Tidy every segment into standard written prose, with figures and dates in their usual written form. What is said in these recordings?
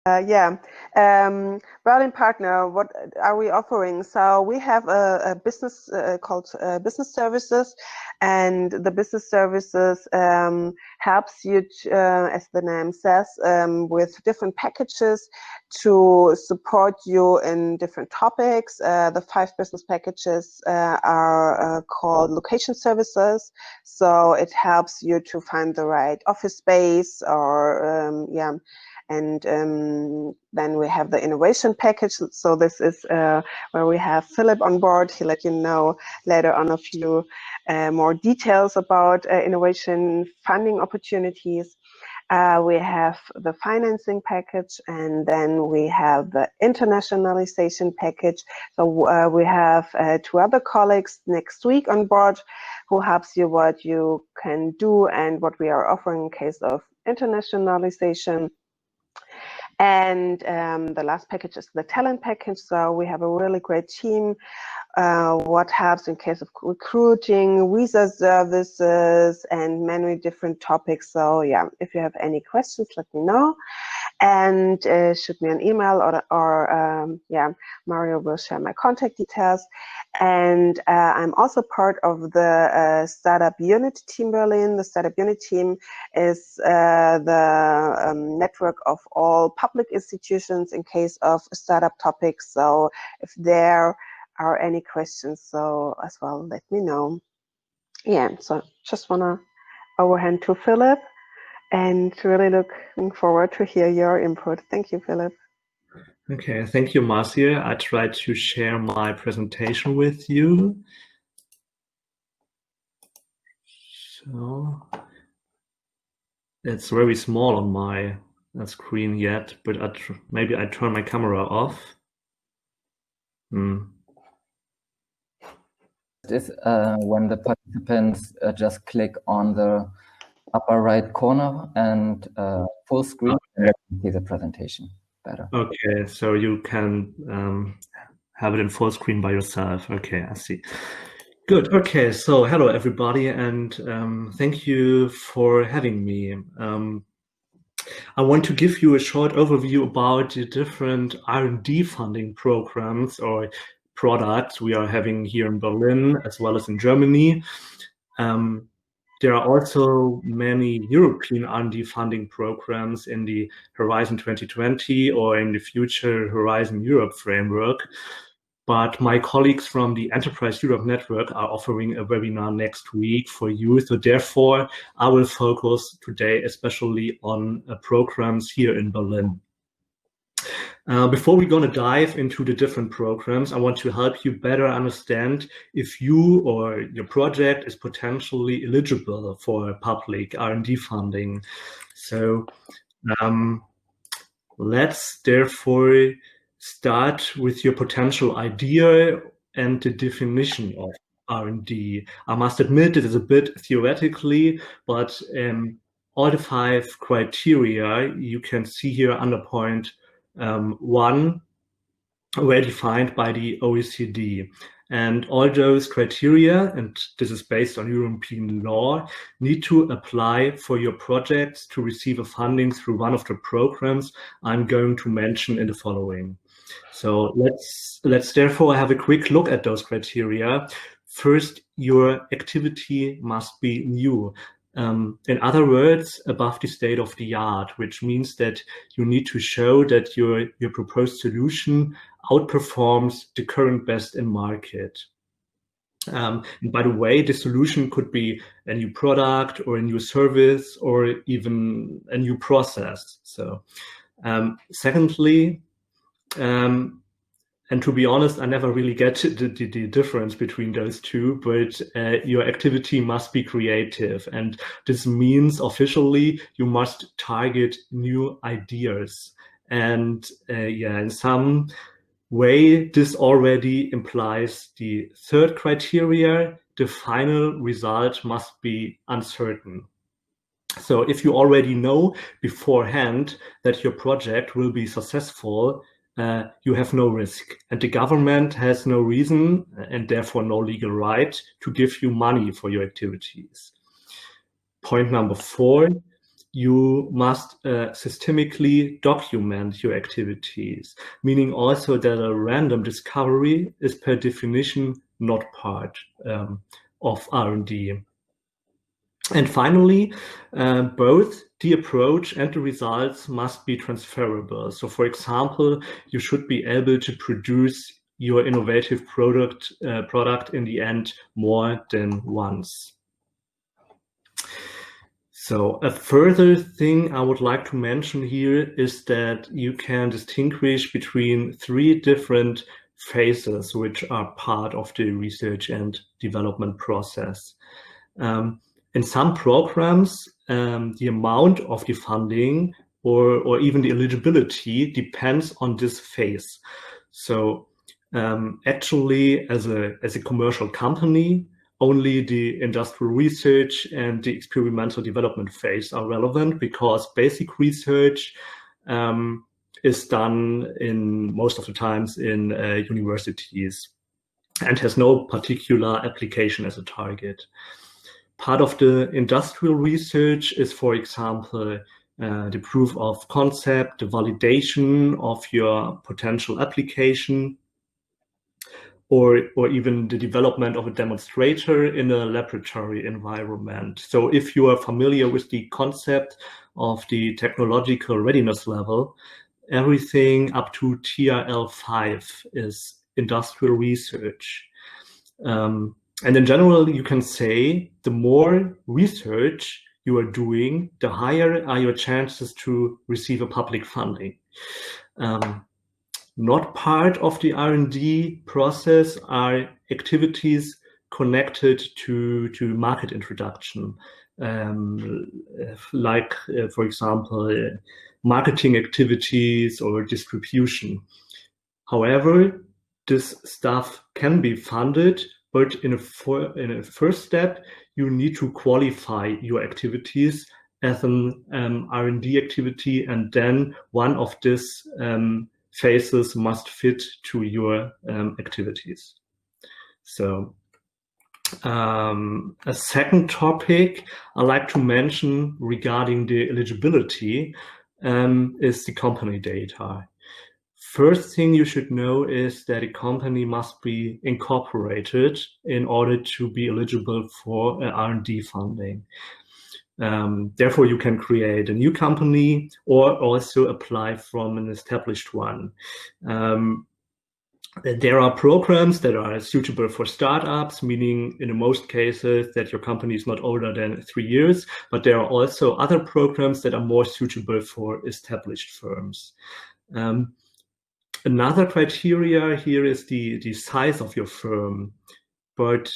Yeah. Berlin Partner, what are we offering? So we have a business called Business Services, and the Business Services helps you, as the name says, with different packages to support you in different topics. The 5 business packages are called location services. So it helps you to find the right office space or, yeah. And then we have the innovation package. So this is where we have Philipp on board. He'll let you know later on a few more details about innovation funding opportunities. We have the financing package, and then we have the internationalization package. So we have 2 other colleagues next week on board who helps you what you can do and what we are offering in case of internationalization. And the last package is the talent package. So we have a really great team. What helps in case of recruiting, visa services, and many different topics. So yeah, if you have any questions, let me know. And shoot me an email, or yeah, Mario will share my contact details. And I'm also part of the Startup Unit Team Berlin. The Startup Unit Team is the network of all public institutions in case of startup topics. So if there are any questions, so as well, let me know. Yeah, so just wanna overhand to Philipp, and really looking forward to hear your input. Thank you, Philipp. Okay, thank you, Marcia. I tried to share my presentation with you. So it's very small on my screen yet, but maybe I turn my camera off. Is when the participants just click on the upper right corner and full screen, and see the presentation better. Okay, so you can have it in full screen by yourself. Okay, I see. Good. Okay, so hello everybody, and thank you for having me. I want to give you a short overview about the different R&D funding programs or products we are having here in Berlin as well as in Germany. There are also many European R&D funding programs in the Horizon 2020 or in the future Horizon Europe framework. But my colleagues from the Enterprise Europe Network are offering a webinar next week for you. So therefore, I will focus today especially on programs here in Berlin. Before we're going to dive into the different programs, I want to help you better understand if you or your project is potentially eligible for public R&D funding. So let's therefore start with your potential idea and the definition of R&D. I must admit it is a bit theoretically, but all the 5 criteria you can see here under point 1 were defined by the OECD. And all those criteria, and this is based on European law, need to apply for your projects to receive a funding through one of the programs I'm going to mention in the following. So let's therefore have a quick look at those criteria. First, your activity must be new. In other words, above the state of the art, which means that you need to show that your proposed solution outperforms the current best in market. And by the way, the solution could be a new product or a new service or even a new process. So secondly, and to be honest, I never really get the difference between those two, but your activity must be creative. And this means officially you must target new ideas. And yeah, in some way, this already implies the third criteria, the final result must be uncertain. So if you already know beforehand that your project will be successful, you have no risk, and the government has no reason and therefore no legal right to give you money for your activities. Point number 4, you must systemically document your activities, meaning also that a random discovery is per definition not part of R&D. And finally, both the approach and the results must be transferable. So for example, you should be able to produce your innovative product in the end more than once. So a further thing I would like to mention here is that you can distinguish between 3 different phases which are part of the research and development process. In some programs, the amount of the funding or even the eligibility depends on this phase. So actually, as a commercial company, only the industrial research and the experimental development phase are relevant, because basic research is done in most of the times in universities and has no particular application as a target. Part of the industrial research is, for example, the proof of concept, the validation of your potential application, or even the development of a demonstrator in a laboratory environment. So if you are familiar with the concept of the technological readiness level, everything up to TRL 5 is industrial research. And in general, you can say the more research you are doing, the higher are your chances to receive a public funding. Not part of the R&D process are activities connected to market introduction, like, for example, marketing activities or distribution. However, this stuff can be funded, but in a first step, you need to qualify your activities as an R&D activity, and then one of these phases must fit to your activities. So a second topic I like to mention regarding the eligibility is the company data. First thing you should know is that a company must be incorporated in order to be eligible for R&D funding. Therefore, you can create a new company or also apply from an established one. There are programs that are suitable for startups, meaning in most cases that your company is not older than 3 years, but there are also other programs that are more suitable for established firms. Another criteria here is the size of your firm, but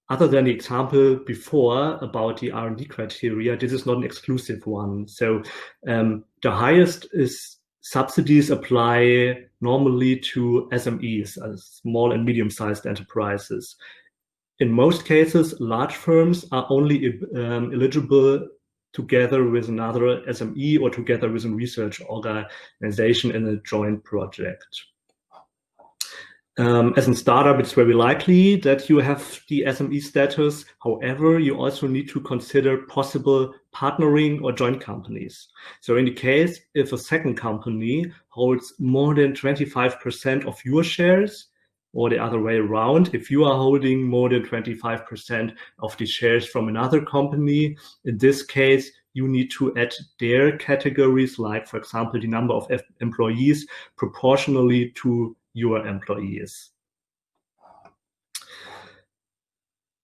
other than the example before about the R&D criteria, this is not an exclusive one. So the highest is subsidies apply normally to SMEs, small and medium-sized enterprises. In most cases, large firms are only eligible together with another SME or together with a research organization in a joint project. As a startup, it's very likely that you have the SME status. However, you also need to consider possible partnering or joint companies. So in the case, if a second company holds more than 25% of your shares, or the other way around, if you are holding more than 25% of the shares from another company, in this case, you need to add their categories, like, for example, the number of employees proportionally to your employees.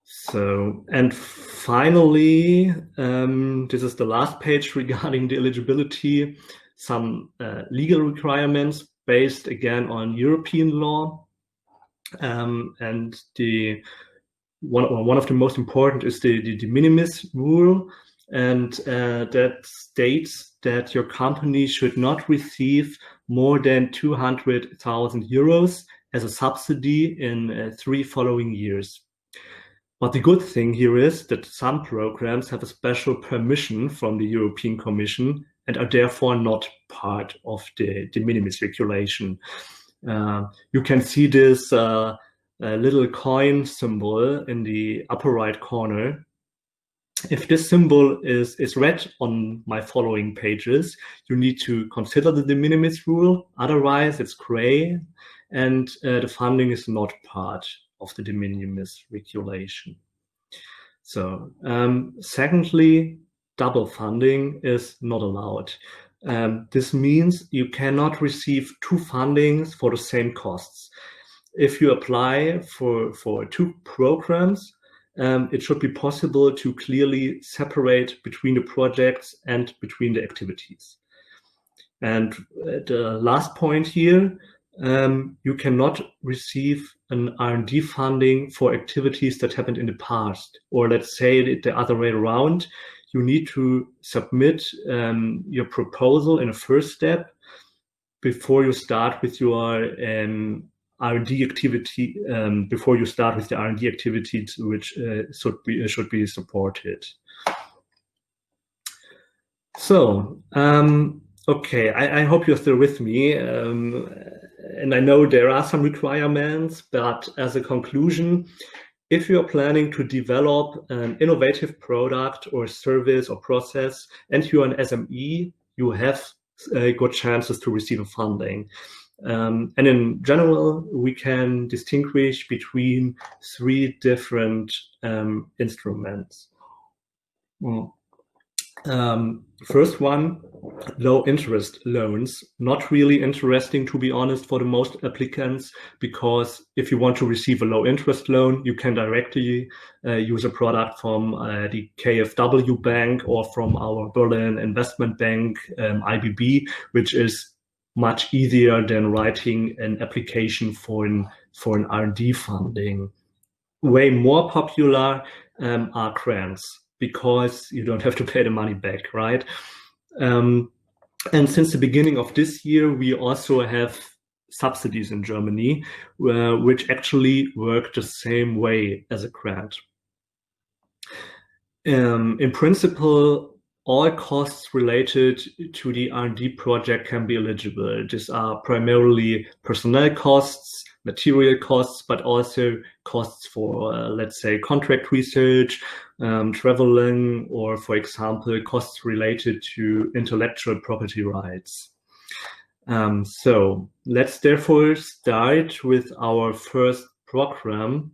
So, and finally, this is the last page regarding the eligibility, some legal requirements based again on European law. And one of the most important is the de minimis rule, and that states that your company should not receive more than 200,000 euros as a subsidy in 3 following years. But the good thing here is that some programs have a special permission from the European Commission and are therefore not part of the de minimis regulation. You can see this little coin symbol in the upper right corner. If this symbol is red on my following pages, you need to consider the de minimis rule. Otherwise, it's gray, and the funding is not part of the de minimis regulation. So, secondly, double funding is not allowed. This means you cannot receive two fundings for the same costs. If you apply for two programs, it should be possible to clearly separate between the projects and between the activities. And the last point here, you cannot receive an R&D funding for activities that happened in the past, or let's say it the other way around. You need to submit your proposal in a first step before you start with your R&D activity. Before you start with the R&D activities, which should be supported. So. Okay, I hope you're still with me, and I know there are some requirements, but as a conclusion, if you're planning to develop an innovative product or service or process and you're an SME, you have good chances to receive a funding. And in general, we can distinguish between three different instruments. First one, low interest loans. Not really interesting, to be honest, for the most applicants, because if you want to receive a low interest loan, you can directly use a product from the KfW bank or from our Berlin investment bank, IBB, which is much easier than writing an application for an R&D funding. Way more popular are grants, because you don't have to pay the money back, right? And since the beginning of this year, we also have subsidies in Germany, which actually work the same way as a grant. In principle, all costs related to the R&D project can be eligible. These are primarily personnel costs, material costs, but also costs for, let's say, contract research, traveling, or, for example, costs related to intellectual property rights. So let's therefore start with our first program,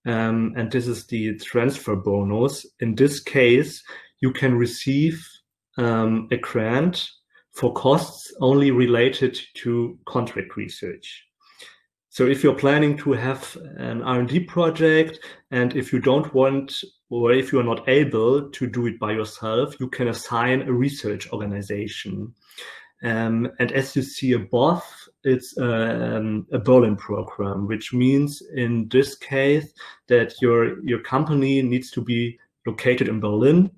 and this is the transfer bonus. In this case, you can receive a grant for costs only related to contract research. So if you're planning to have an R&D project, and if you don't want, or if you're not able to do it by yourself, you can assign a research organization. And as you see above, it's a Berlin program, which means in this case that your company needs to be located in Berlin,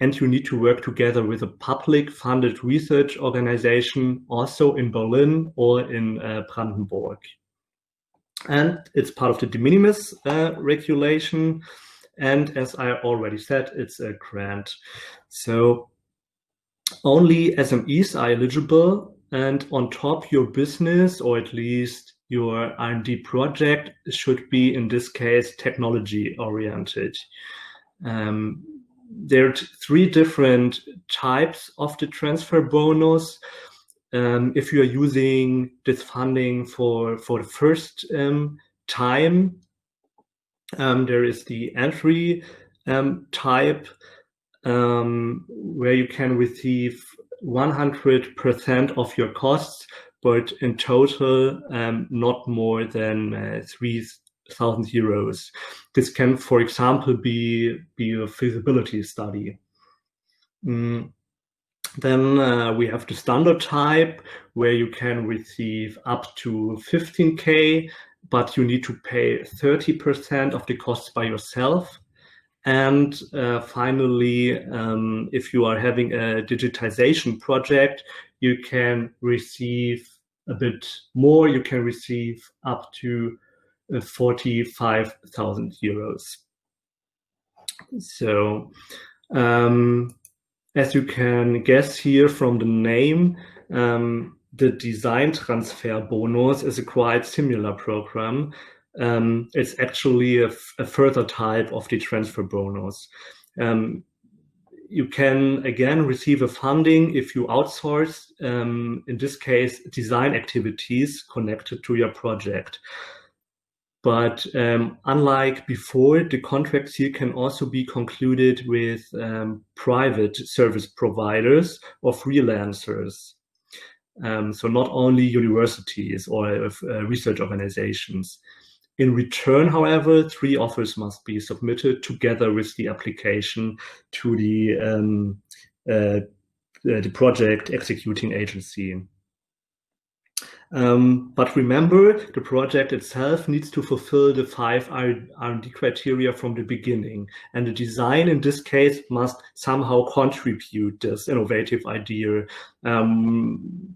and you need to work together with a public funded research organization also in Berlin or in Brandenburg. And it's part of the de minimis regulation. And as I already said, it's a grant. So only SMEs are eligible, and on top your business, or at least your R&D project, should be, in this case, technology oriented. There are three different types of the transfer bonus. If you are using this funding for the first time, there is the entry type, where you can receive 100% of your costs, but in total not more than 3,000 euros. This can, for example, be a feasibility study. Then we have the standard type, where you can receive up to 15K, but you need to pay 30% of the costs by yourself. And finally, if you are having a digitization project, you can receive a bit more. You can receive up to 45,000 euros. So, as you can guess here from the name, the design transfer bonus is a quite similar program. It's actually a further type of the transfer bonus. You can again receive a funding if you outsource, in this case, design activities connected to your project. But unlike before, the contracts here can also be concluded with private service providers or freelancers. So not only universities or research organizations. In return, however, 3 offers must be submitted together with the application to the project executing agency. But remember, the project itself needs to fulfill the 5 R&D criteria from the beginning, and the design in this case must somehow contribute this innovative idea.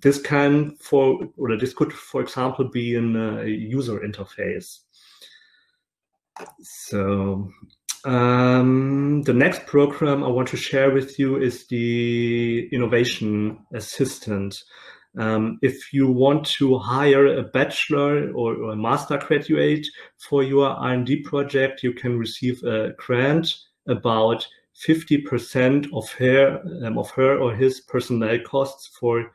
This could, for example, be in a user interface. So the next program I want to share with you is the Innovation Assistant. If you want to hire a bachelor or a master graduate for your R&D project, you can receive a grant about 50% of her or his personnel costs for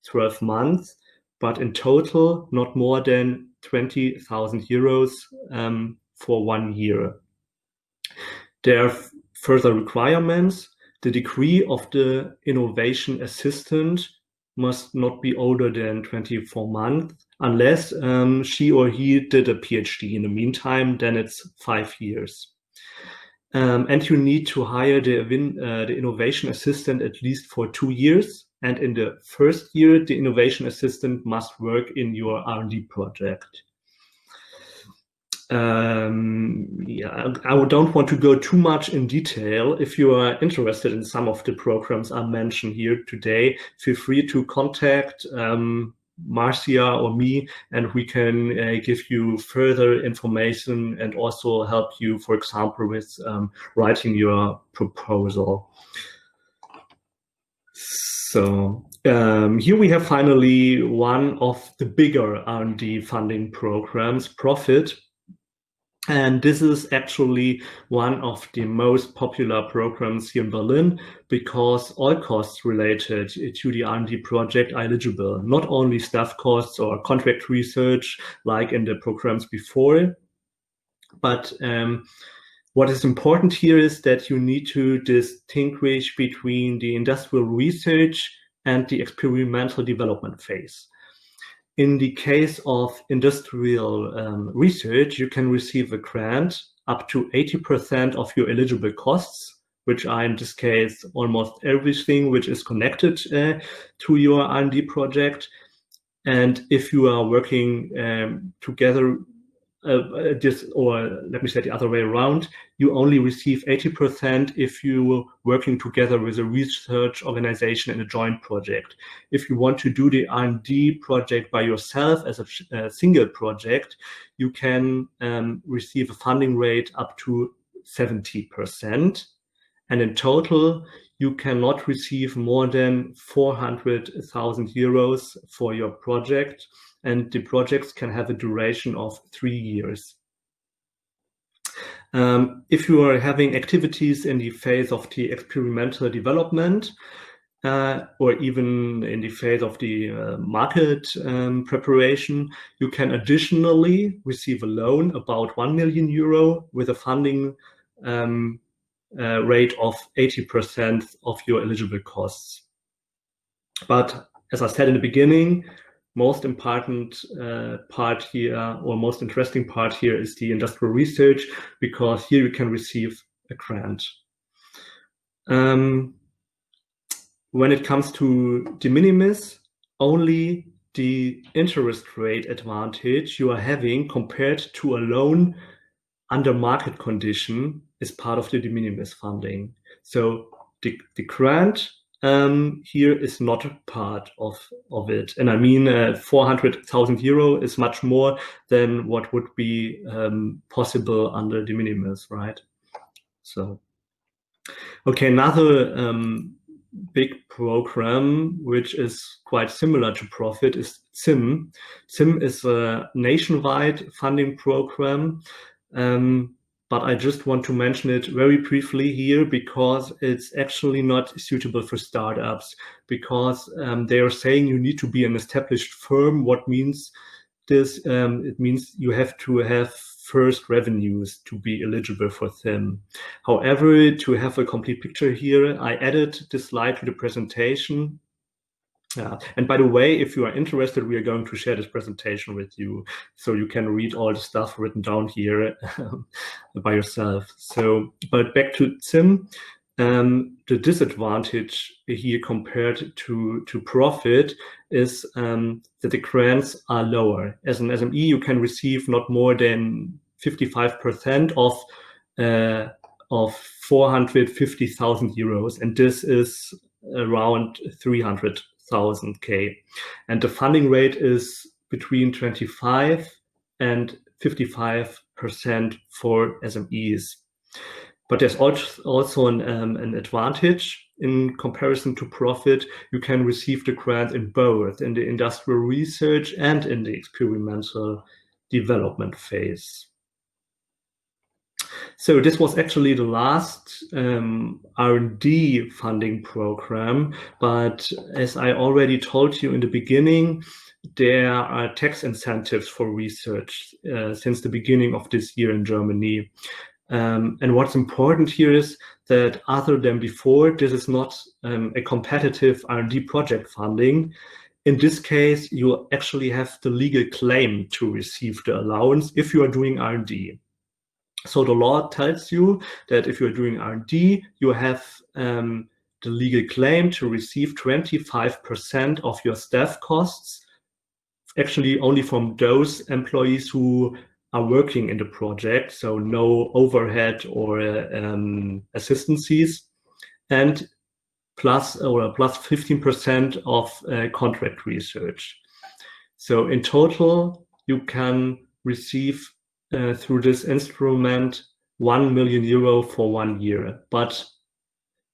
12 months, but in total, not more than 20,000 euros for 1 year. There are further requirements. The degree of the innovation assistant must not be older than 24 months, unless she or he did a PhD in the meantime, then it's 5 years. And you need to hire the innovation assistant at least for 2 years. And in the first year, the innovation assistant must work in your R&D project. I don't want to go too much in detail. If you are interested in some of the programs I mentioned here today, feel free to contact Marcia or me, and we can give you further information and also help you, for example, with writing your proposal. So here we have finally one of the bigger R&D funding programs, PROFIT. And this is actually one of the most popular programs here in Berlin because all costs related to the R&D project are eligible, not only staff costs or contract research like in the programs before, but what is important here is that you need to distinguish between the industrial research and the experimental development phase. In the case of industrial research, you can receive a grant up to 80% of your eligible costs, which are in this case almost everything which is connected to your R&D project. And if you are working together, or let me say the other way around, you only receive 80% if you are working together with a research organization in a joint project. If you want to do the R&D project by yourself as a single project, you can receive a funding rate up to 70%. And in total, you cannot receive more than 400,000 euros for your project. And the projects can have a duration of 3 years. If you are having activities in the phase of the experimental development, or even in the phase of the market preparation, you can additionally receive a loan about 1 million euro with a funding rate of 80% of your eligible costs. But as I said in the beginning, most important part here, or most interesting part here, is the industrial research, because here you can receive a grant. When it comes to de minimis, only the interest rate advantage you are having compared to a loan under market condition is part of the de minimis funding. So the grant here is not part of it. And I mean, 400,000 euro is much more than what would be possible under de minimis, right? So, okay, another big program, which is quite similar to PROFIT, is SIBB. SIBB is a nationwide funding program. but I just want to mention it very briefly here because it's actually not suitable for startups, because they are saying you need to be an established firm. What means this? It means you have to have first revenues to be eligible for SIBB. However, to have a complete picture here, I added this slide to the presentation. And by the way, if you are interested, we are going to share this presentation with you, so you can read all the stuff written down here by yourself. So, but back to SIBB, the disadvantage here compared to profit is that the grants are lower. As an SME, you can receive not more than 55% of 450,000 euros, and this is around 300,000 K, and the funding rate is between 25 and 55% for SMEs. But there's also an advantage in comparison to profit. You can receive the grant in both, in the industrial research and in the experimental development phase. So this was actually the last R&D funding program, but as I already told you in the beginning, there are tax incentives for research since the beginning of this year in Germany. And what's important here is that other than before, this is not a competitive R&D project funding. In this case, you actually have the legal claim to receive the allowance if you are doing R&D. So the law tells you that if you're doing R&D, you have the legal claim to receive 25% of your staff costs, actually only from those employees who are working in the project, so no overhead or assistancies, and plus 15% of contract research. So in total, you can receive through this instrument 1 million euro for 1 year, but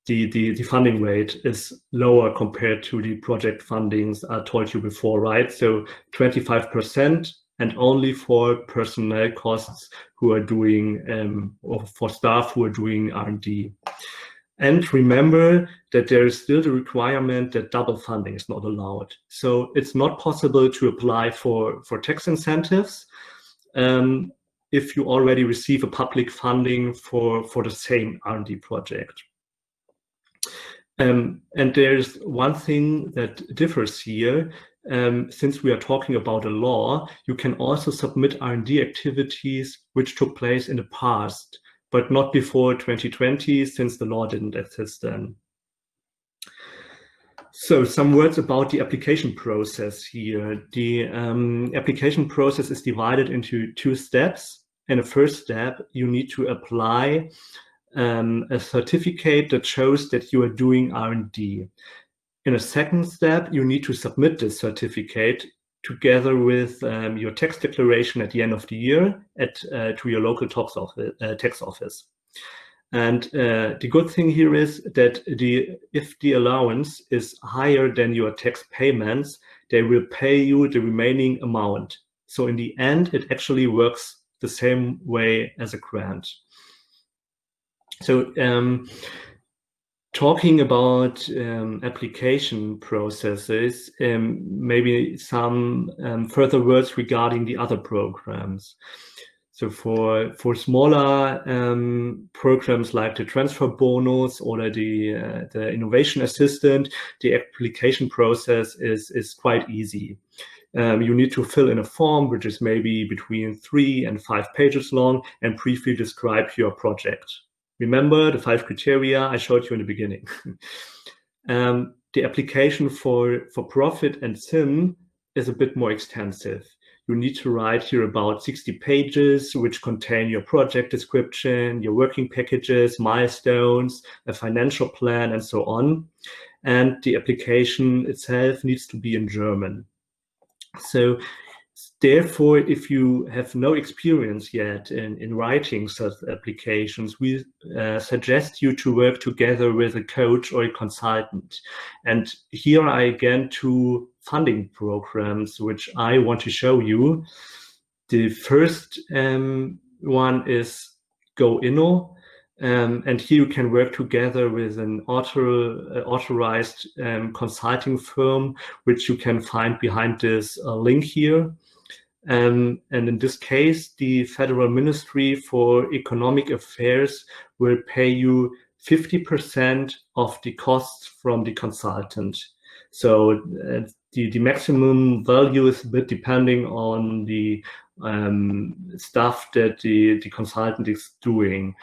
the funding rate is lower compared to the project fundings I told you before, right? So 25% and only for personnel costs who are doing, or for staff who are doing R&D. And remember that there is still the requirement that double funding is not allowed. So it's not possible to apply for tax incentives if you already receive a public funding for the same R&D project. And there's one thing that differs here. Since we are talking about a law, you can also submit R&D activities which took place in the past, but not before 2020, since the law didn't exist then. So some words about the application process here. The application process is divided into 2 steps. In the first step, you need to apply a certificate that shows that you are doing R&D. In a second step, you need to submit this certificate together with your tax declaration at the end of the year to your local tax office. And the good thing here is that if the allowance is higher than your tax payments, they will pay you the remaining amount. So in the end, it actually works the same way as a grant. So talking about application processes, maybe some further words regarding the other programs. So for smaller programs like the transfer bonus or the innovation assistant, the application process is quite easy. You need to fill in a form which is maybe between 3 and 5 pages long and briefly describe your project. Remember the 5 criteria I showed you in the beginning. The application for profit and SIBB is a bit more extensive. You need to write here about 60 pages, which contain your project description, your working packages, milestones, a financial plan, and so on. And the application itself needs to be in German. So therefore, if you have no experience yet in writing such applications, we suggest you to work together with a coach or a consultant. And here are again 2 funding programs which I want to show you. The first one is GoInno. And here you can work together with an authorized consulting firm, which you can find behind this link here. And in this case, the Federal Ministry for Economic Affairs will pay you 50% of the costs from the consultant. So the maximum value is a bit depending on the stuff that the consultant is doing.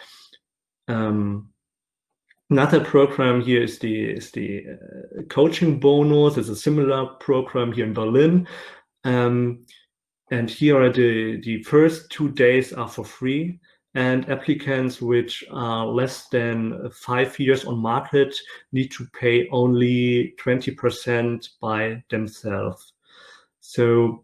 Another program here is the coaching bonus. It's a similar program here in Berlin. And here are the first 2 days are for free, and applicants which are less than 5 years on market need to pay only 20% by themselves. So,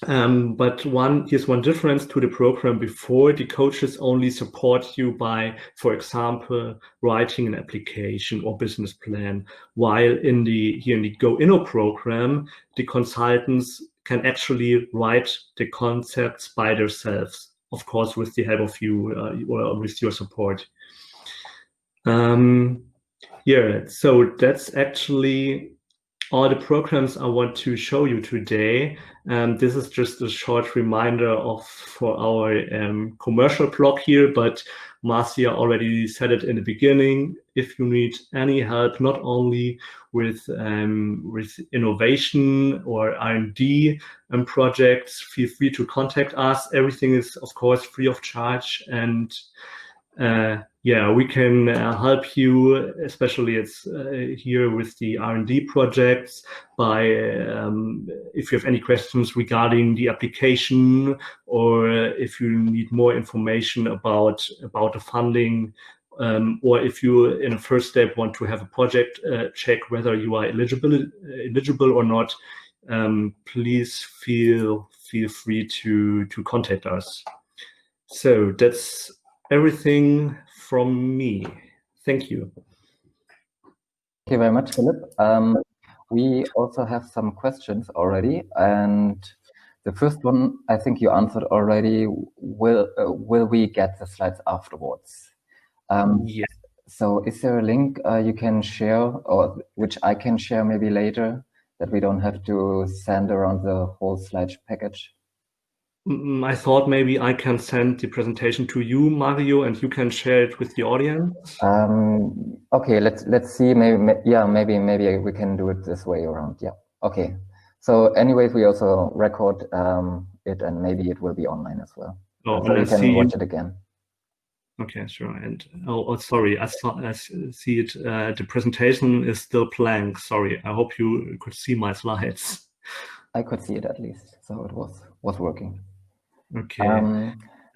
but here's one difference to the program before. The coaches only support you by, for example, writing an application or business plan, while here in the GoInno program, the consultants can actually write the concepts by themselves, of course, with the help of you or with your support. Yeah, so that's actually all the programs I want to show you today. This is just a short reminder for our commercial blog here, but Marcia already said it in the beginning. If you need any help, not only with innovation or R&D projects, feel free to contact us. Everything is, of course, free of charge, and yeah, we can help you, especially it's here with the R&D projects, by if you have any questions regarding the application, or if you need more information about the funding, or if you in a first step want to have a project check whether you are eligible or not, please feel free to contact us. So that's everything from me. Thank you. Thank you very much, Philipp. We also have some questions already, and the first one I think you answered already. Will we get the slides afterwards? Yes. So is there a link you can share, or which I can share maybe later, that we don't have to send around the whole slide package? I thought maybe I can send the presentation to you, Mario, and you can share it with the audience. Okay, let's see. Maybe we can do it this way around. Yeah. Okay. So, anyways, we also record it, and maybe it will be online as well. Oh, so you can watch it again. Okay, sure. And sorry, I see it. The presentation is still blank. Sorry. I hope you could see my slides. I could see it at least, so it was working. Okay.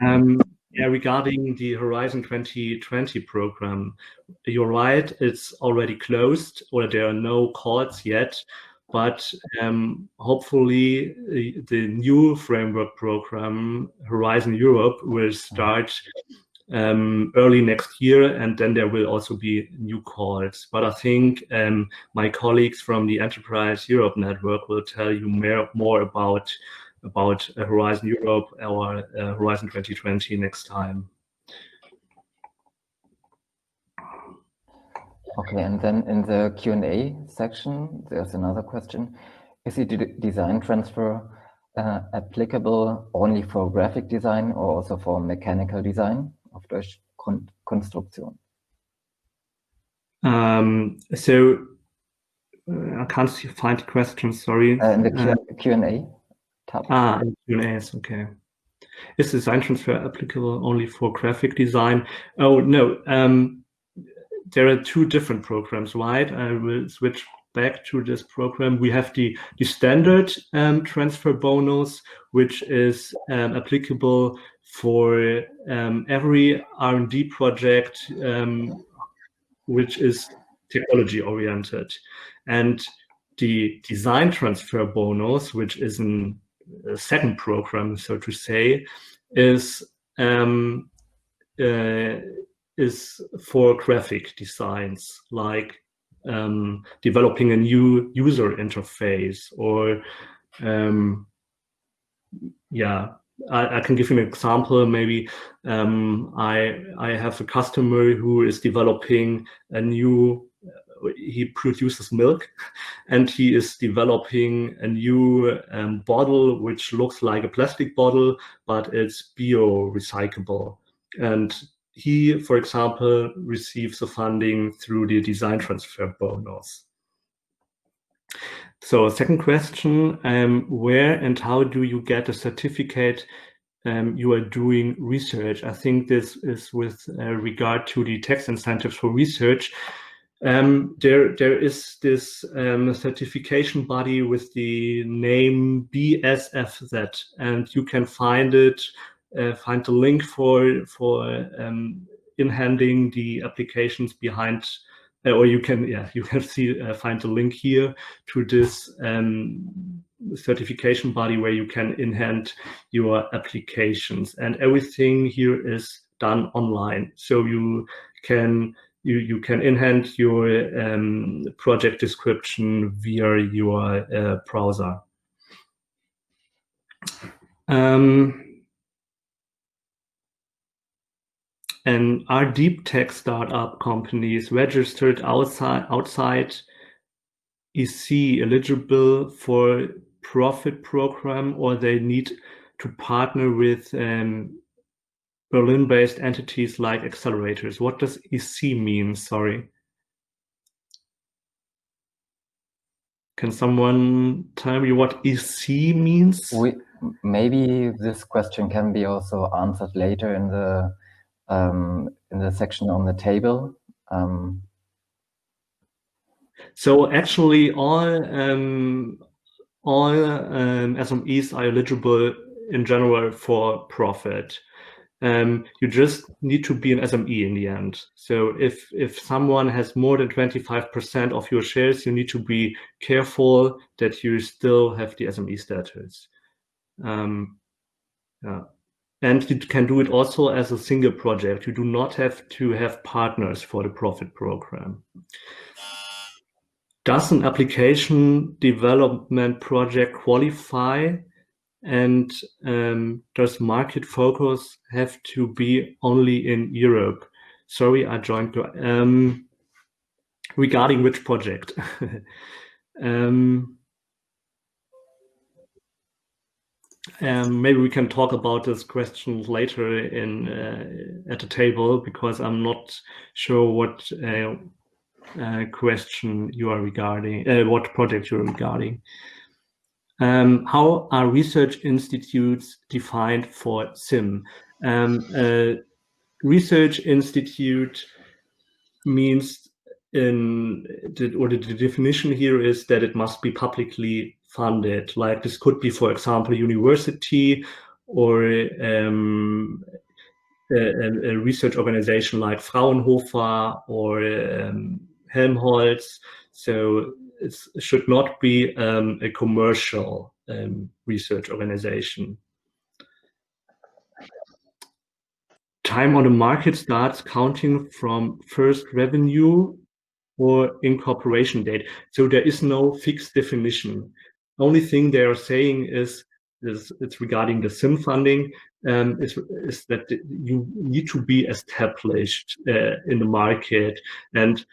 Yeah, regarding the Horizon 2020 program, you're right, it's already closed, or there are no calls yet, but hopefully the new framework program, Horizon Europe, will start early next year, and then there will also be new calls. But I think my colleagues from the Enterprise Europe Network will tell you more about Horizon Europe or Horizon 2020 next time. Okay, and then in the Q&A section, there's another question. Is the design transfer applicable only for graphic design or also for mechanical design? Auf Deutsch Konstruktion. So I can't find the question, sorry. In the Q&A tab. Q&As, okay. Is design transfer applicable only for graphic design? Oh, no. There are two different programs, right? I will switch back to this program. We have the standard transfer bonus, which is applicable for every R&D project which is technology oriented. And the design transfer bonus, which is a second program, so to say, is for graphic designs, like developing a new user interface, or I can give you an example. Maybe I have a customer who is developing a new, he produces milk, and he is developing a new bottle which looks like a plastic bottle, but it's bio-recyclable. And he, for example, receives the funding through the design transfer bonus. So second question, where and how do you get a certificate you are doing research? I think this is with regard to the tax incentives for research. There is this certification body with the name BSFZ, and you can find it, find the link for in-handing the applications behind, or you can see find the link here to this certification body where you can in-hand your applications, and everything here is done online. So you can in-hand your project description via your browser. And are deep tech startup companies registered outside EC eligible for profit program, or they need to partner with Berlin-based entities like accelerators? What does EC mean? Sorry. Can someone tell me what EC means? Maybe this question can be also answered later in the section on the table. So actually, all SMEs are eligible in general for profit. You just need to be an SME in the end. So if someone has more than 25% of your shares, you need to be careful that you still have the SME status. Yeah. And you can do it also as a single project. You do not have to have partners for the profit program. Does an application development project qualify? And does market focus have to be only in Europe? Sorry, I joined. Regarding which project? Maybe we can talk about this question later at the table, because I'm not sure what question you are regarding, what project you're regarding. How are research institutes defined for SIM? Research institute means, the definition here is that it must be publicly funded. Like this could be, for example, a university, or a research organization like Fraunhofer or Helmholtz. So it should not be a commercial research organization. Time on the market starts counting from first revenue or incorporation date. So there is no fixed definition. Only thing they are saying is it's regarding the SIM funding, is that you need to be established in the market. And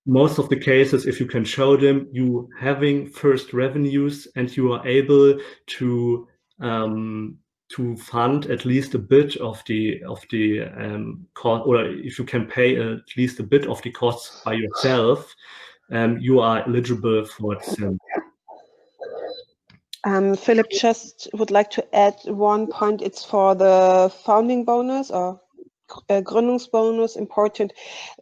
most of the cases, if you can show them you having first revenues and you are able to fund at least a bit of the cost, or if you can pay at least a bit of the costs by yourself, you are eligible for SIM. Philipp just would like to add one point. It's for the founding bonus or Gründungsbonus, important.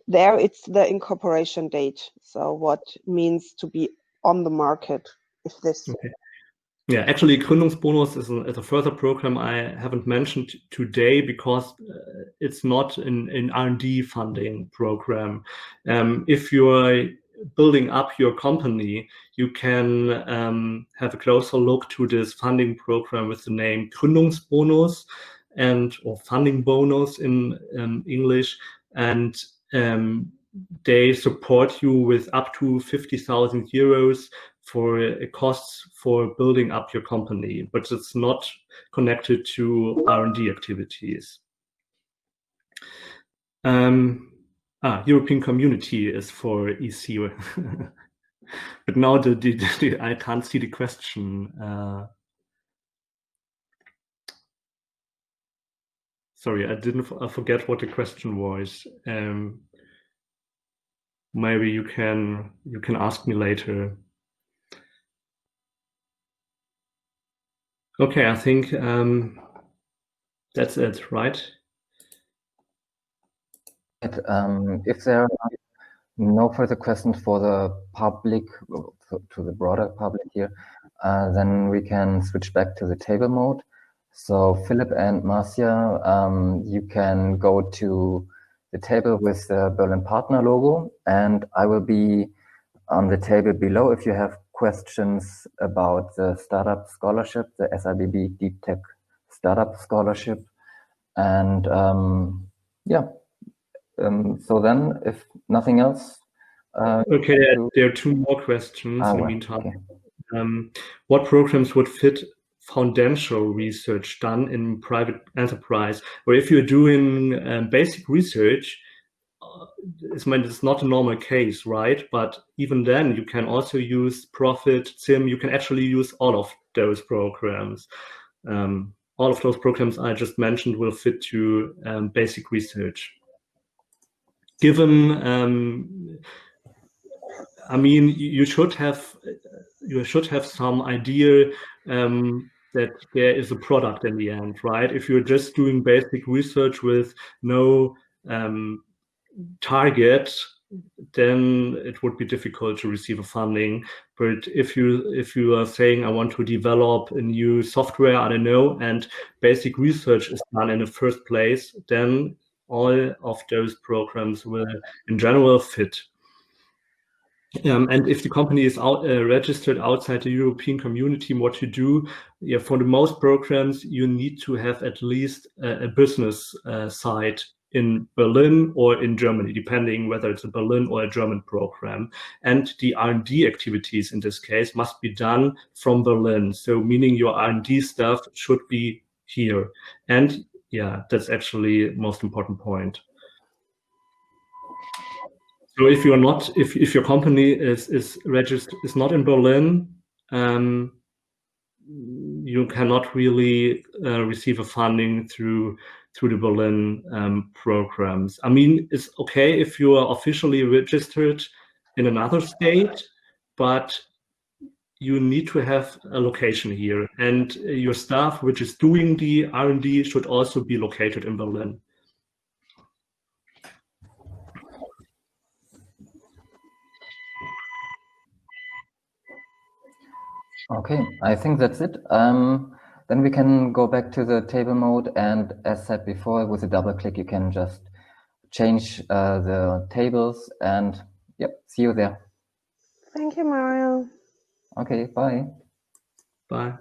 There it's the incorporation date. So what means to be on the market, if this. Okay. Yeah, actually, Gründungsbonus is a further program I haven't mentioned today, because it's not an R&D funding program. If you're building up your company, you can have a closer look to this funding program with the name Gründungsbonus, or funding bonus in English, and they support you with up to 50,000 euros for costs for building up your company. But it's not connected to R&D activities. European Community is for EC. But now I can't see the question. Sorry, I forget what the question was. Maybe you can ask me later. Okay, I think that's it, right? If there are no further questions for the public, to the broader public here, then we can switch back to the table mode. So Philipp and Marcia, you can go to the table with the Berlin Partner logo, and I will be on the table below if you have questions about the startup scholarship, the SIBB Deep Tech Startup Scholarship. And yeah, so then if nothing else. Okay, there are two more questions in the meantime. Okay. What programs would fit foundational research done in private enterprise? Or if you're doing basic research, it's not a normal case, right? But even then, you can also use Profit, SIM. You can actually use all of those programs. All of those programs I just mentioned will fit to basic research. Given, I mean, you should have some idea that there is a product in the end, right? If you're just doing basic research with no target, then it would be difficult to receive a funding. But if you are saying, I want to develop a new software, I don't know, and basic research is done in the first place, then all of those programs will in general fit. And if the company is registered outside the European community, what you do, for the most programs, you need to have at least a business site in Berlin or in Germany, depending whether it's a Berlin or a German program. And the R&D activities in this case must be done from Berlin. So meaning your R&D stuff should be here. And yeah, that's actually the most important point. So if you're not, if your company is registered, is not in Berlin, you cannot really receive a funding through the Berlin programs. I mean, it's okay if you are officially registered in another state, but you need to have a location here, and your staff, which is doing the R&D, should also be located in Berlin. Okay, I think that's it. Then we can go back to the table mode, and as said before, with a double click, you can just change the tables, and yep, see you there. Thank you, Mario. Okay, bye. Bye.